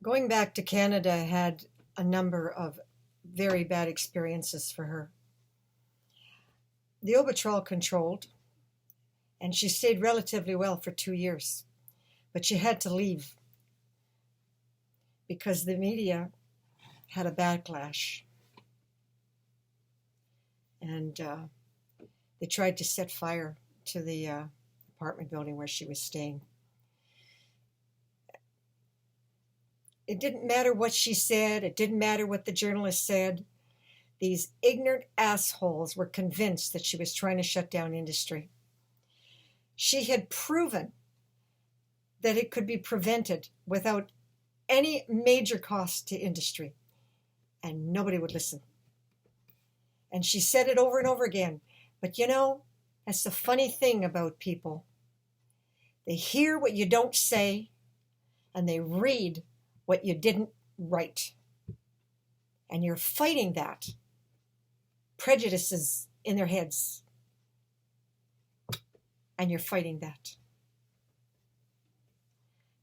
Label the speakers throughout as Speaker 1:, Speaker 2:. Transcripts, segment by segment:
Speaker 1: Going back to Canada had a number of very bad experiences for her. The Obitrol controlled, and she stayed relatively well for 2 years, but she had to leave because the media had a backlash, and they tried to set fire to the apartment building where she was staying. It didn't matter what she said. It didn't matter what the journalist said. These ignorant assholes were convinced that she was trying to shut down industry. She had proven that it could be prevented without any major cost to industry, and nobody would listen. And she said it over and over again. But you know, that's the funny thing about people. They hear what you don't say, and they read what you didn't write. And you're fighting that. Prejudices in their heads. And you're fighting that.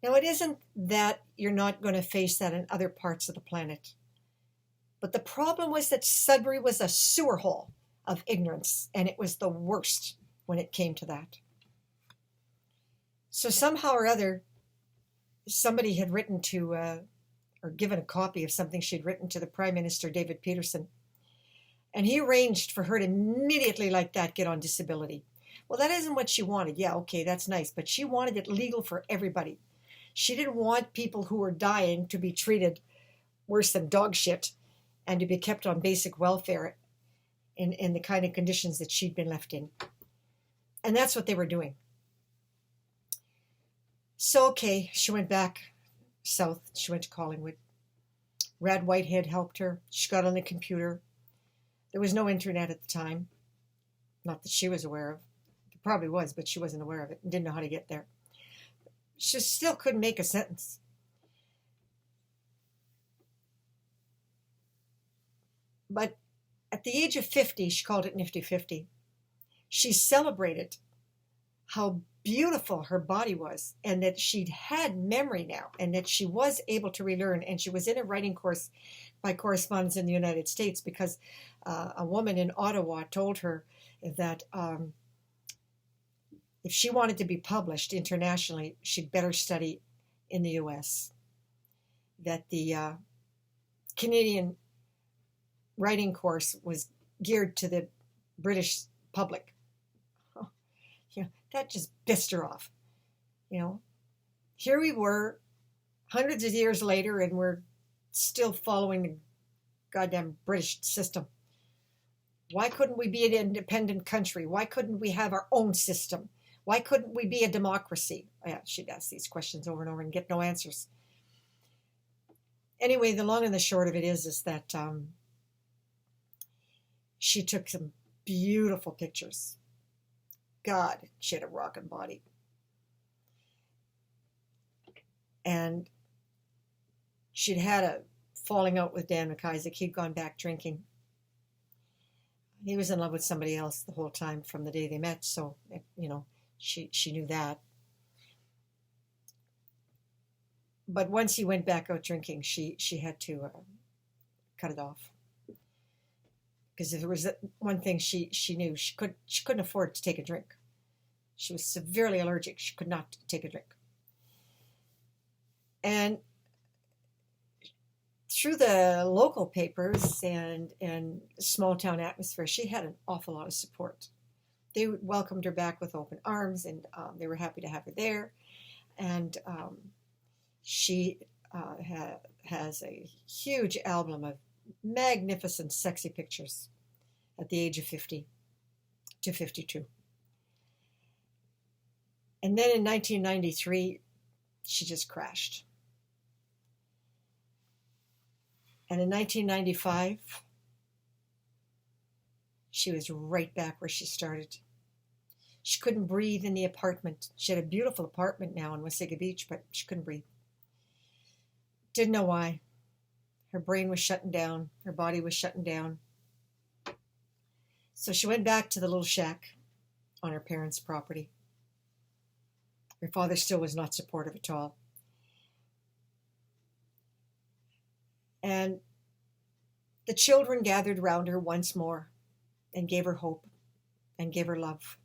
Speaker 1: Now, it isn't that you're not going to face that in other parts of the planet. But the problem was that Sudbury was a sewer hole of ignorance, and it was the worst when it came to that. So somehow or other, somebody had written to, or given a copy of something she'd written to the Prime Minister, David Peterson, and he arranged for her to immediately like that get on disability. Well, that isn't what she wanted. Yeah, okay, that's nice, but she wanted it legal for everybody. She didn't want people who were dying to be treated worse than dog shit and to be kept on basic welfare in the kind of conditions that she'd been left in. And that's what they were doing. So, okay, she went back south. She went to Collingwood. Rad Whitehead helped her. She got on the computer. There was no internet at the time. Not that she was aware of. There probably was, but she wasn't aware of it and didn't know how to get there. She still couldn't make a sentence. But at the age of 50, she called it Nifty 50. She celebrated how beautiful her body was and that she'd had memory now and that she was able to relearn. And she was in a writing course by correspondence in the United States because a woman in Ottawa told her that if she wanted to be published internationally, she'd better study in the U.S. That the Canadian writing course was geared to the British public. That just pissed her off. Here we were hundreds of years later and we're still following the goddamn British system. Why couldn't we be an independent country? Why couldn't we have our own system? Why couldn't we be a democracy? Yeah, she'd ask these questions over and over and get no answers. Anyway, the long and the short of it is that she took some beautiful pictures. God, she had a rockin' body. And she'd had a falling out with Dan McIsaac. He'd gone back drinking. He was in love with somebody else the whole time from the day they met, so, she knew that. But once he went back out drinking, she had to cut it off. Because if there was one thing she knew, she couldn't afford to take a drink. She was severely allergic. She could not take a drink. And through the local papers and small town atmosphere, she had an awful lot of support. They welcomed her back with open arms, and they were happy to have her there. And she has a huge album of magnificent, sexy pictures at the age of 50 to 52. And then in 1993, she just crashed. And in 1995, she was right back where she started. She couldn't breathe in the apartment. She had a beautiful apartment now in Wasaga Beach, but she couldn't breathe. Didn't know why. Her brain was shutting down. Her body was shutting down. So she went back to the little shack on her parents' property. Her father still was not supportive at all. And the children gathered round her once more and gave her hope and gave her love.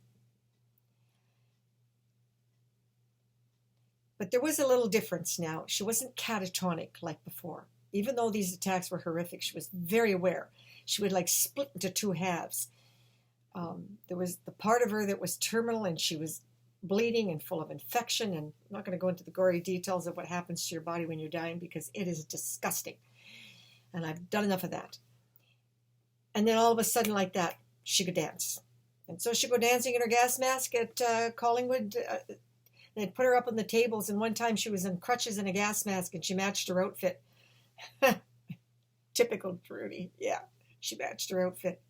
Speaker 1: But there was a little difference now. She wasn't catatonic like before. Even though these attacks were horrific, she was very aware. She would like split into two halves. There was the part of her that was terminal, and she was bleeding and full of infection. And I'm not going to go into the gory details of what happens to your body when you're dying, because it is disgusting. And I've done enough of that. And then all of a sudden, like that, she could dance. And so she'd go dancing in her gas mask at Collingwood. They'd put her up on the tables, and one time she was in crutches and a gas mask, and she matched her outfit. Typical Trudy. Yeah, she matched her outfit.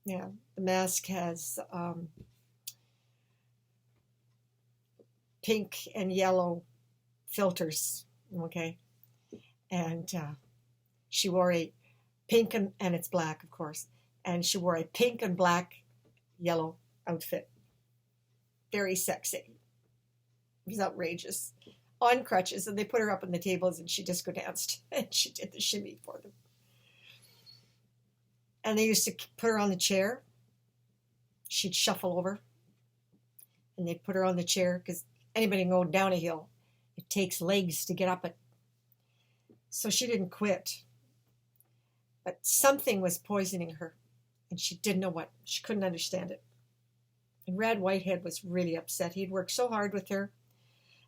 Speaker 1: Yeah, the mask has pink and yellow filters, okay? And she wore a pink, and it's black, of course, and she wore a pink and black yellow outfit. Very sexy. It was outrageous. On crutches, and they put her up on the tables, and she disco danced, and she did the shimmy for them. And they used to put her on the chair. She'd shuffle over, and they'd put her on the chair, because anybody can go down a hill. It takes legs to get up it. So she didn't quit. But something was poisoning her, and she didn't know what. She couldn't understand it. And Rad Whitehead was really upset. He'd worked so hard with her,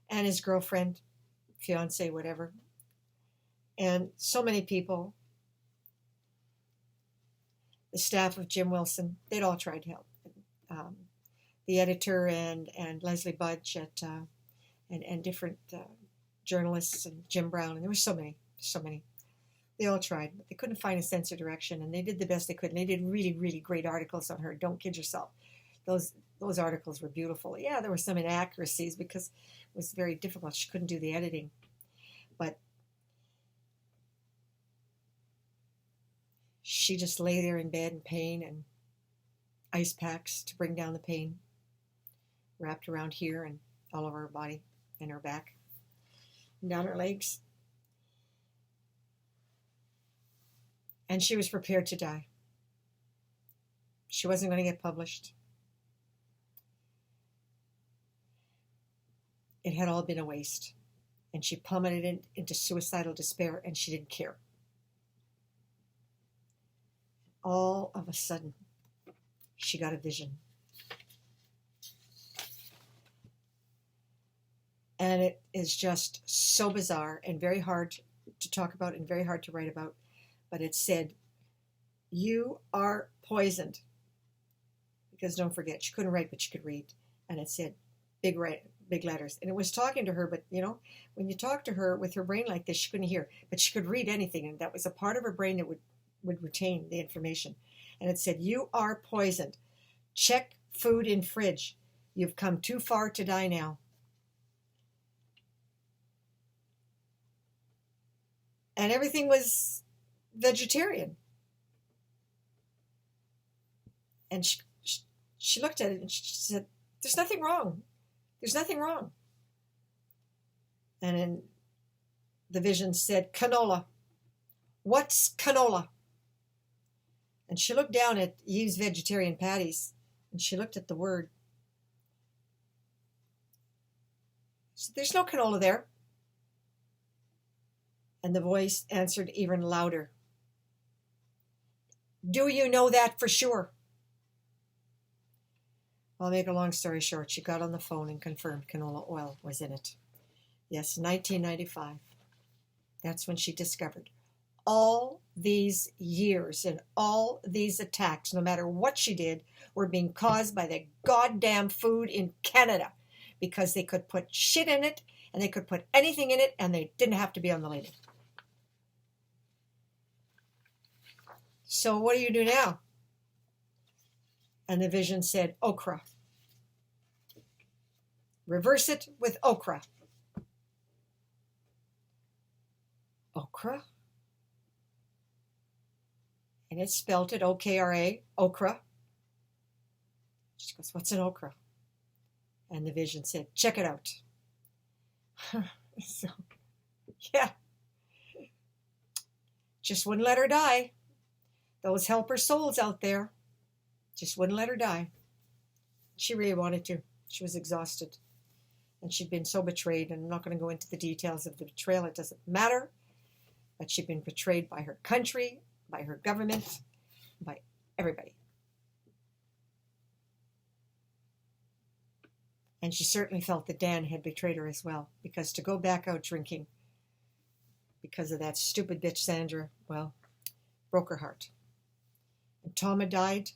Speaker 1: and his girlfriend, fiance, whatever. And so many people, the staff of Jim Wilson, they'd all tried to help. The editor and Leslie Budge and different journalists, and Jim Brown, and there were so many. They all tried, but they couldn't find a sense of direction, and they did the best they could. And they did really, really great articles on her. Don't kid yourself. Those articles were beautiful. Yeah, there were some inaccuracies because it was very difficult. She couldn't do the editing. But she just lay there in bed in pain, and ice packs to bring down the pain wrapped around here and all over her body and her back and down her legs. And she was prepared to die. She wasn't going to get published. It had all been a waste. And she plummeted into suicidal despair, and she didn't care. All of a sudden, she got a vision. And it is just so bizarre and very hard to talk about and very hard to write about. But it said, "You are poisoned." Because don't forget, she couldn't write, but she could read. And it said, big letters. And it was talking to her, but when you talk to her with her brain like this, she couldn't hear. But she could read anything, and that was a part of her brain that would retain the information. And it said, "You are poisoned. Check food in fridge. You've come too far to die now." And everything was vegetarian. And she looked at it and she said, "There's nothing wrong. There's nothing wrong." And then the vision said, "Canola. What's canola?" And she looked down at Eve's vegetarian patties, and she looked at the word. She said, "There's no canola there." And the voice answered even louder, "Do you know that for sure?" I'll make a long story short. She got on the phone and confirmed canola oil was in it. Yes, 1995. That's when she discovered. All these years and all these attacks, no matter what she did, were being caused by the goddamn food in Canada, because they could put shit in it and they could put anything in it, and they didn't have to be on the label. So what do you do now? And the vision said, okra. Reverse it with okra. Okra? And it spelled it O-K-R-A, okra. She goes, "What's an okra?" And the vision said, "Check it out." So, yeah. Just wouldn't let her die. Those helper souls out there just wouldn't let her die. She really wanted to. She was exhausted. And she'd been so betrayed, and I'm not going to go into the details of the betrayal. It doesn't matter. But she'd been betrayed by her country, by her government, by everybody. And she certainly felt that Dan had betrayed her as well, because to go back out drinking because of that stupid bitch Sandra, well, broke her heart. And Tom had died,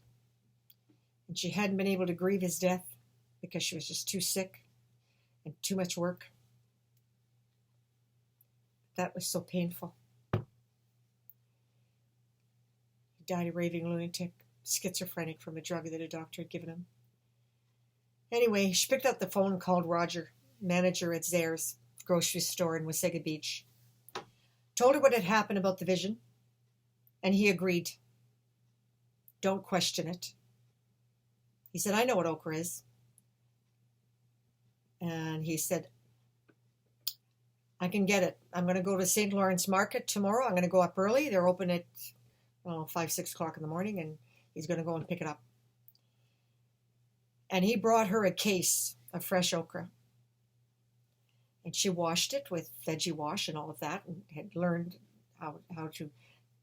Speaker 1: and she hadn't been able to grieve his death because she was just too sick and too much work. That was so painful. He died a raving lunatic, schizophrenic from a drug that a doctor had given him. Anyway, she picked up the phone and called Roger, manager at Zare's grocery store in Wasaga Beach. Told her what had happened about the vision, and he agreed. Don't question it. He said, I know what Okra is. And he said, I can get it. I'm going to go to St. Lawrence Market tomorrow. I'm going to go up early. They're open at 5, 6 o'clock in the morning, and he's going to go and pick it up. And he brought her a case of fresh okra. And she washed it with veggie wash and all of that, and had learned how to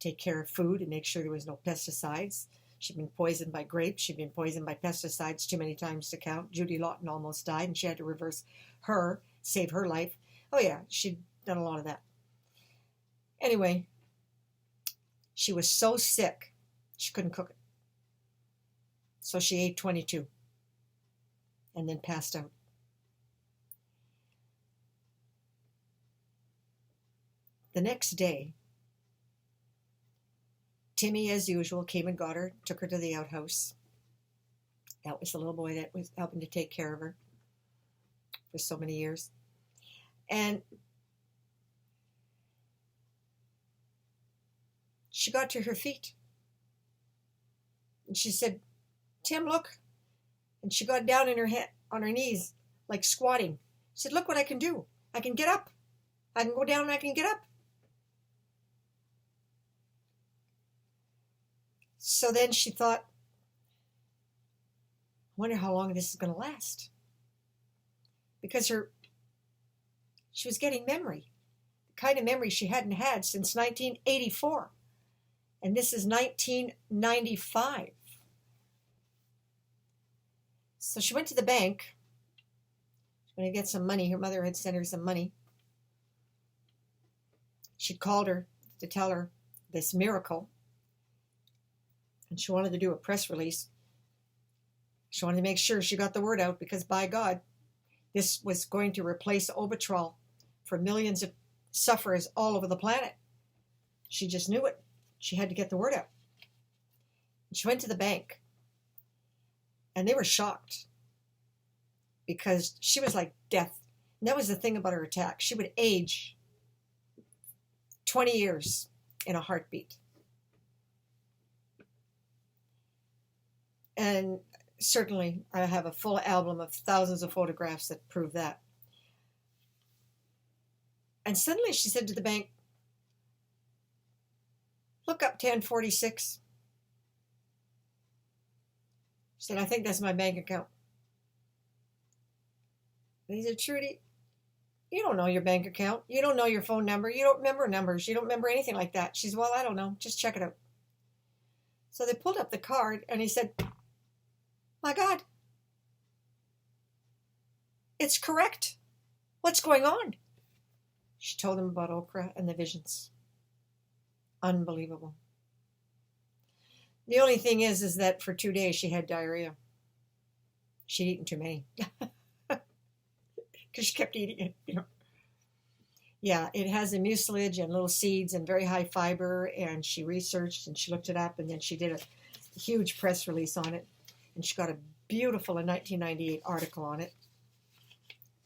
Speaker 1: take care of food and make sure there was no pesticides. She'd been poisoned by grapes. She'd been poisoned by pesticides too many times to count. Judy Lawton almost died, and she had to reverse her, save her life. Oh, yeah, she'd done a lot of that. Anyway, she was so sick, she couldn't cook it. So she ate 22 and then passed out. The next day, Timmy, as usual, came and got her, took her to the outhouse. That was the little boy that was helping to take care of her for so many years. And she got to her feet. And she said, Tim, look. And she got down on her knees, like squatting. She said, look what I can do. I can get up. I can go down and I can get up. So then she thought, I wonder how long this is going to last. Because she was getting memory, the kind of memory she hadn't had since 1984. And this is 1995. So she went to the bank. She's going to get some money. Her mother had sent her some money. She called her to tell her this miracle. And she wanted to do a press release. She wanted to make sure she got the word out, because by God, this was going to replace Obitrol for millions of sufferers all over the planet. She just knew it. She had to get the word out. And she went to the bank, and they were shocked because she was like death. And that was the thing about her attack. She would age 20 years in a heartbeat. And certainly I have a full album of thousands of photographs that prove that. And suddenly she said to the bank, look up 1046. She said, I think that's my bank account. And he said, Trudy, you don't know your bank account. You don't know your phone number. You don't remember numbers. You don't remember anything like that. She said, well, I don't know. Just check it out. So they pulled up the card, and he said, my God, it's correct. What's going on? She told him about Okra and the visions. Unbelievable. The only thing is that for 2 days she had diarrhea. She'd eaten too many. Because she kept eating it, Yeah, it has a mucilage and little seeds and very high fiber, and she researched and she looked it up, and then she did a huge press release on it. And she got a beautiful 1998 article on it.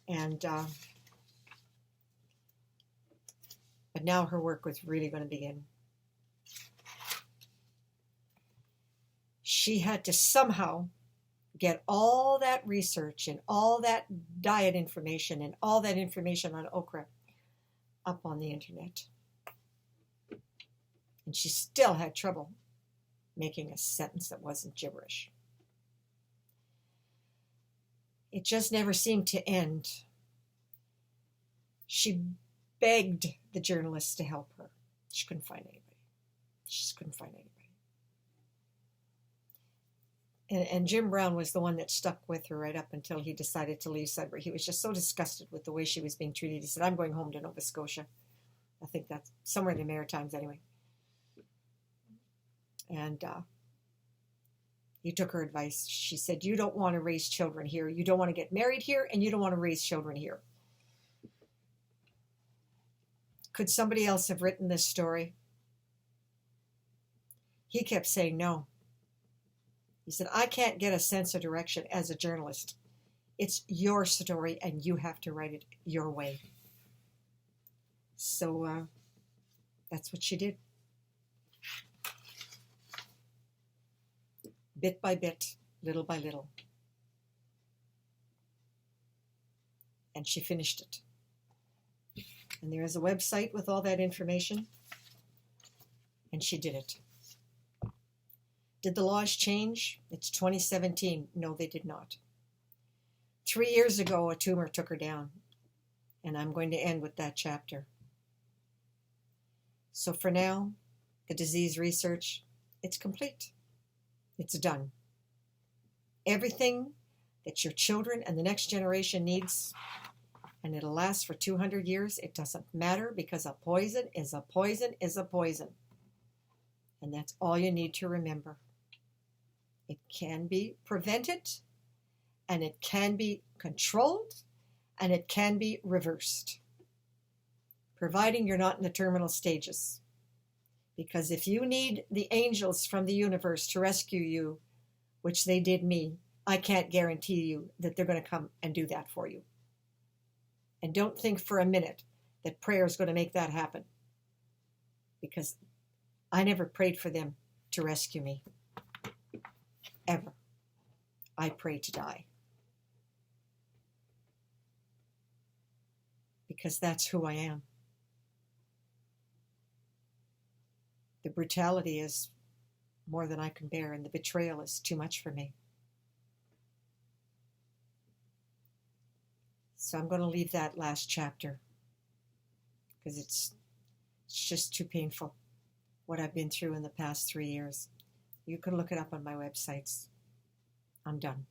Speaker 1: And but now her work was really going to begin. She had to somehow get all that research and all that diet information and all that information on okra up on the internet. And she still had trouble making a sentence that wasn't gibberish. It just never seemed to end. She begged the journalists to help her. She couldn't find anybody. She just couldn't find anybody. And Jim Brown was the one that stuck with her right up until he decided to leave Sudbury. He was just so disgusted with the way she was being treated. He said, I'm going home to Nova Scotia. I think that's somewhere in the Maritimes anyway. And he took her advice. She said, you don't want to raise children here. You don't want to get married here, and you don't want to raise children here. Could somebody else have written this story? He kept saying no. He said, I can't get a sense of direction as a journalist. It's your story, and you have to write it your way. So that's what she did. Bit by bit, little by little. And she finished it. And there is a website with all that information. And she did it. Did the laws change? It's 2017. No, they did not. 3 years ago, a tumor took her down. And I'm going to end with that chapter. So for now, the disease research, it's complete. It's done. Everything that your children and the next generation needs, and it'll last for 200 years, it doesn't matter, because a poison is a poison is a poison. And that's all you need to remember. It can be prevented, and it can be controlled, and it can be reversed, providing you're not in the terminal stages. Because if you need the angels from the universe to rescue you, which they did me, I can't guarantee you that they're going to come and do that for you. And don't think for a minute that prayer is going to make that happen. Because I never prayed for them to rescue me. Ever. I pray to die. Because that's who I am. The brutality is more than I can bear, and the betrayal is too much for me. So I'm going to leave that last chapter because it's just too painful, what I've been through in the past 3 years. You can look it up on my websites. I'm done.